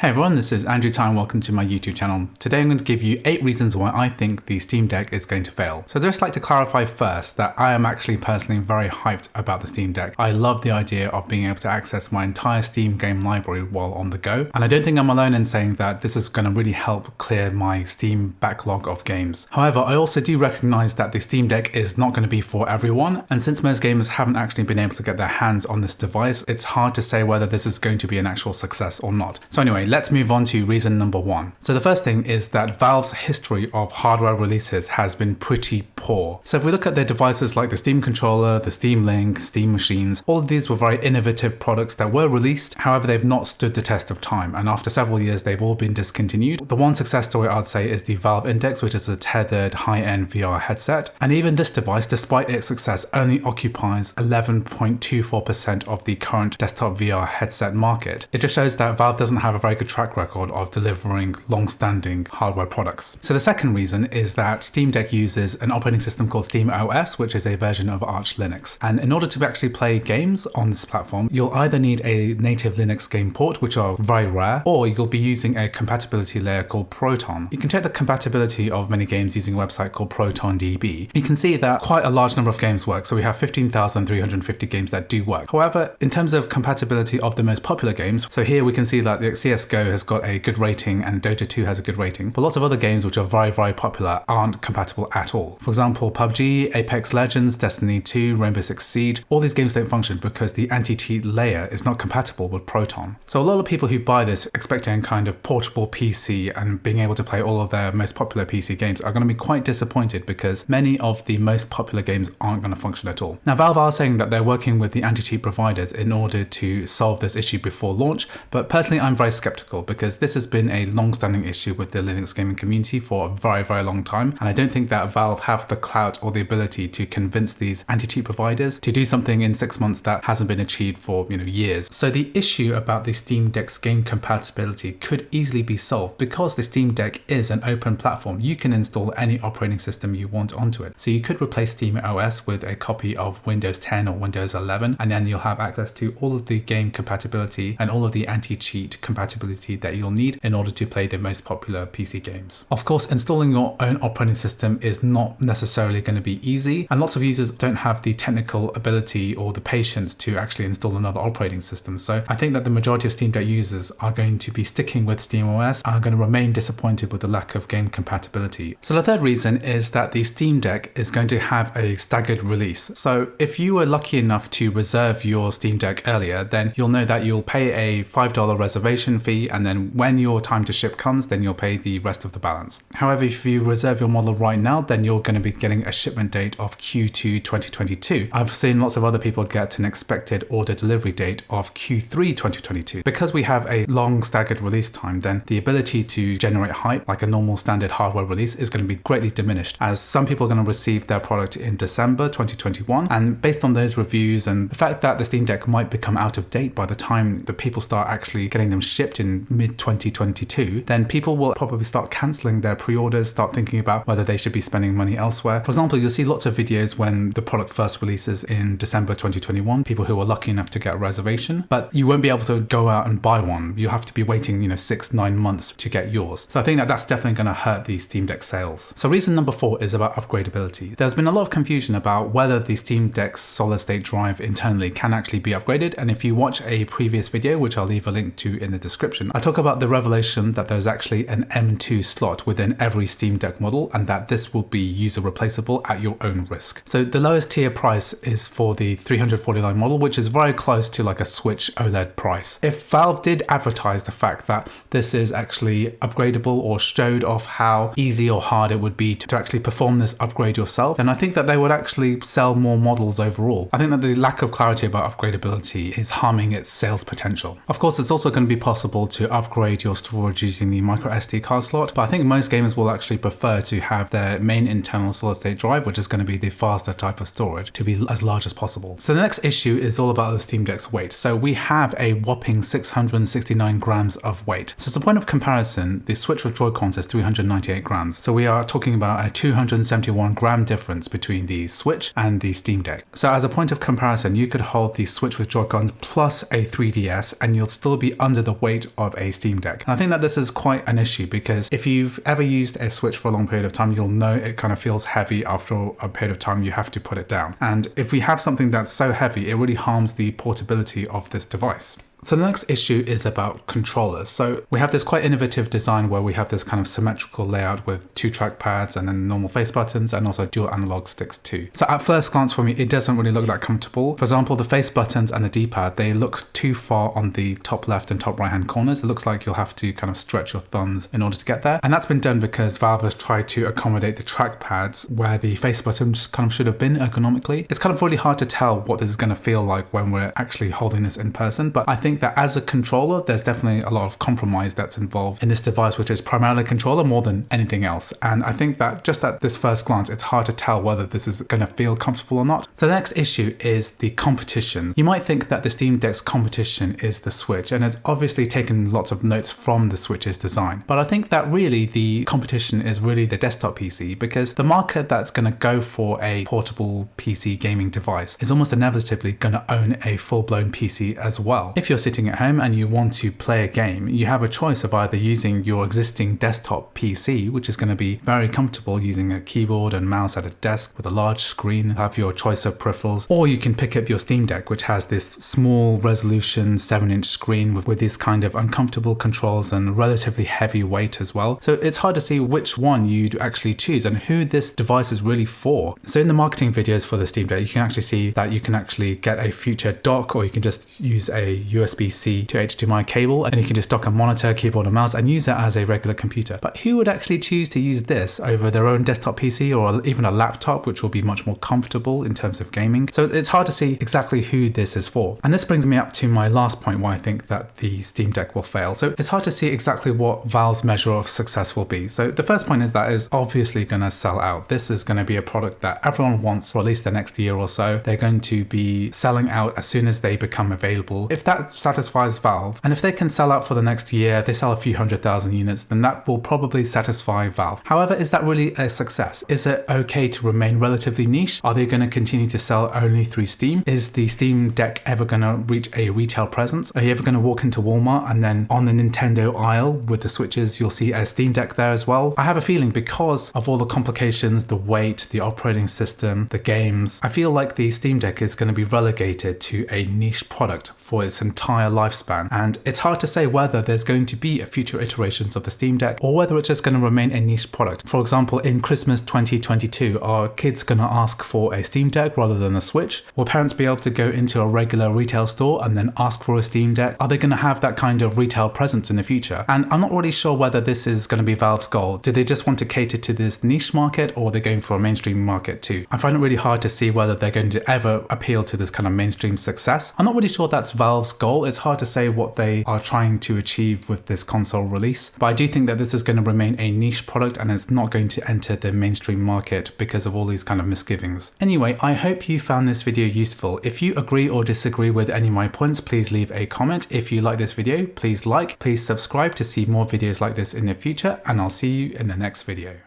Hey everyone, this is Andrew Ty and welcome to my YouTube channel. Today I'm going to give you 8 reasons why I think the Steam Deck is going to fail. So I'd just like to clarify first that I am actually personally very hyped about the Steam Deck. I love the idea of being able to access my entire Steam game library while on the go. And I don't think I'm alone in saying that this is going to really help clear my Steam backlog of games. However, I also do recognize that the Steam Deck is not going to be for everyone. And since most gamers haven't actually been able to get their hands on this device, it's hard to say whether this is going to be an actual success or not. So anyway, let's move on to reason number 1. So the first thing is that Valve's history of hardware releases has been pretty poor. So if we look at their devices like the Steam controller, the Steam Link, Steam machines, all of these were very innovative products that were released. However, they've not stood the test of time. And after several years, they've all been discontinued. The one success story I'd say is the Valve Index, which is a tethered high-end VR headset. And even this device, despite its success, only occupies 11.24% of the current desktop VR headset market. It just shows that Valve doesn't have a very good track record of delivering long-standing hardware products. So the second reason is that Steam Deck uses an operating system called SteamOS, which is a version of Arch Linux. And in order to actually play games on this platform, you'll either need a native Linux game port, which are very rare, or you'll be using a compatibility layer called Proton. You can check the compatibility of many games using a website called ProtonDB. You can see that quite a large number of games work. So we have 15,350 games that do work. However, in terms of compatibility of the most popular games, so here we can see that the CSGO has got a good rating and Dota 2 has a good rating, but lots of other games which are very, very popular aren't compatible at all. For example, PUBG, Apex Legends, Destiny 2, Rainbow Six Siege, all these games don't function because the anti-cheat layer is not compatible with Proton. So a lot of people who buy this expecting kind of portable PC and being able to play all of their most popular PC games are going to be quite disappointed because many of the most popular games aren't going to function at all. Now, Valve are saying that they're working with the anti-cheat providers in order to solve this issue before launch, but personally I'm very skeptical because this has been a long-standing issue with the Linux gaming community for a very, very long time, and I don't think that Valve have the clout or the ability to convince these anti-cheat providers to do something in 6 months that hasn't been achieved for years. So the issue about the Steam Deck's game compatibility could easily be solved because the Steam Deck is an open platform. You can install any operating system you want onto it. So you could replace SteamOS with a copy of Windows 10 or Windows 11, and then you'll have access to all of the game compatibility and all of the anti-cheat compatibility that you'll need in order to play the most popular PC games. Of course, installing your own operating system is not necessarily going to be easy, and lots of users don't have the technical ability or the patience to actually install another operating system. So I think that the majority of Steam Deck users are going to be sticking with SteamOS and are going to remain disappointed with the lack of game compatibility. So the third reason is that the Steam Deck is going to have a staggered release. So if you were lucky enough to reserve your Steam Deck earlier, then you'll know that you'll pay a $5 reservation fee, and then when your time to ship comes, then you'll pay the rest of the balance. However, if you reserve your model right now, then you're going to be getting a shipment date of Q2 2022. I've seen lots of other people get an expected order delivery date of Q3 2022. Because we have a long staggered release time, then the ability to generate hype like a normal standard hardware release is going to be greatly diminished, as some people are going to receive their product in December 2021, and based on those reviews and the fact that the Steam Deck might become out of date by the time that people start actually getting them shipped in mid 2022, then people will probably start cancelling their pre-orders, start thinking about whether they should be spending money elsewhere. For example, you'll see lots of videos when the product first releases in December 2021, people who are lucky enough to get a reservation, but you won't be able to go out and buy one. You have to be waiting 6-9 months to get yours. So I think that that's definitely going to hurt the Steam Deck sales. So reason number 4 is about upgradability. There's been a lot of confusion about whether the Steam Deck's solid state drive internally can actually be upgraded, and if you watch a previous video, which I'll leave a link to in the description, I talk about the revelation that there's actually an M2 slot within every Steam Deck model, and that this will be user replaceable at your own risk. So the lowest tier price is for the $349 model, which is very close to like a Switch OLED price. If Valve did advertise the fact that this is actually upgradable or showed off how easy or hard it would be to actually perform this upgrade yourself, then I think that they would actually sell more models overall. I think that the lack of clarity about upgradability is harming its sales potential. Of course, it's also going to be possible to upgrade your storage using the micro SD card slot, but I think most gamers will actually prefer to have their main internal solid state drive, which is going to be the faster type of storage, to be as large as possible. So the next issue is all about the Steam Deck's weight. So we have a whopping 669 grams of weight. So as a point of comparison, the Switch with Joy-Cons is 398 grams. So we are talking about a 271 gram difference between the Switch and the Steam Deck. So as a point of comparison, you could hold the Switch with Joy-Cons plus a 3DS and you'll still be under the weight of a Steam Deck. And I think that this is quite an issue because if you've ever used a Switch for a long period of time, you'll know it kind of feels heavy. After a period of time, you have to put it down. And if we have something that's so heavy, it really harms the portability of this device. So the next issue is about controllers. So we have this quite innovative design where we have this kind of symmetrical layout with 2 trackpads and then normal face buttons and also dual analog sticks too. So at first glance for me, it doesn't really look that comfortable. For example, the face buttons and the D-pad, they look too far on the top left and top right hand corners. It looks like you'll have to kind of stretch your thumbs in order to get there. And that's been done because Valve has tried to accommodate the trackpads where the face buttons kind of should have been ergonomically. It's kind of really hard to tell what this is going to feel like when we're actually holding this in person, but I think that as a controller, there's definitely a lot of compromise that's involved in this device, which is primarily a controller more than anything else. And I think that just at this first glance, it's hard to tell whether this is going to feel comfortable or not. So the next issue is the competition. You might think that the Steam Deck's competition is the Switch, and it's obviously taken lots of notes from the Switch's design. But I think that really the competition is really the desktop PC, because the market that's going to go for a portable PC gaming device is almost inevitably going to own a full-blown PC as well. If you're sitting at home and you want to play a game, you have a choice of either using your existing desktop PC, which is going to be very comfortable using a keyboard and mouse at a desk with a large screen, have your choice of peripherals, or you can pick up your Steam Deck, which has this small resolution 7-inch screen with these kind of uncomfortable controls and relatively heavy weight as well. So it's hard to see which one you'd actually choose and who this device is really for. So in the marketing videos for the Steam Deck, you can actually see that you can actually get a future dock, or you can just use a USB-C to HDMI cable, and you can just dock a monitor, keyboard and mouse and use it as a regular computer. But who would actually choose to use this over their own desktop PC or even a laptop, which will be much more comfortable in terms of gaming? So it's hard to see exactly who this is for. And this brings me up to my last point why I think that the Steam Deck will fail. So it's hard to see exactly what Valve's measure of success will be. So the first point is that it's obviously going to sell out. This is going to be a product that everyone wants for at least the next year or so. They're going to be selling out as soon as they become available. If that satisfies Valve, and if they can sell out for the next year, if they sell a few 100,000 units, then that will probably satisfy Valve. However, is that really a success? Is it okay to remain relatively niche? Are they going to continue to sell only through Steam? Is the Steam Deck ever going to reach a retail presence? Are you ever going to walk into Walmart and then on the Nintendo aisle with the Switches, you'll see a Steam Deck there as well? I have a feeling because of all the complications, the weight, the operating system, the games, I feel like the Steam Deck is going to be relegated to a niche product for its entire lifespan. And it's hard to say whether there's going to be a future iterations of the Steam Deck or whether it's just going to remain a niche product. For example, in Christmas 2022, are kids going to ask for a Steam Deck rather than a Switch? Will parents be able to go into a regular retail store and then ask for a Steam Deck? Are they going to have that kind of retail presence in the future? And I'm not really sure whether this is going to be Valve's goal. Do they just want to cater to this niche market, or are they going for a mainstream market too? I find it really hard to see whether they're going to ever appeal to this kind of mainstream success. I'm not really sure that's Valve's goal. It's hard to say what they are trying to achieve with this console release, but I do think that this is going to remain a niche product and it's not going to enter the mainstream market because of all these kind of misgivings. Anyway, I hope you found this video useful. If you agree or disagree with any of my points, please leave a comment. If you like this video, please subscribe to see more videos like this in the future, and I'll see you in the next video.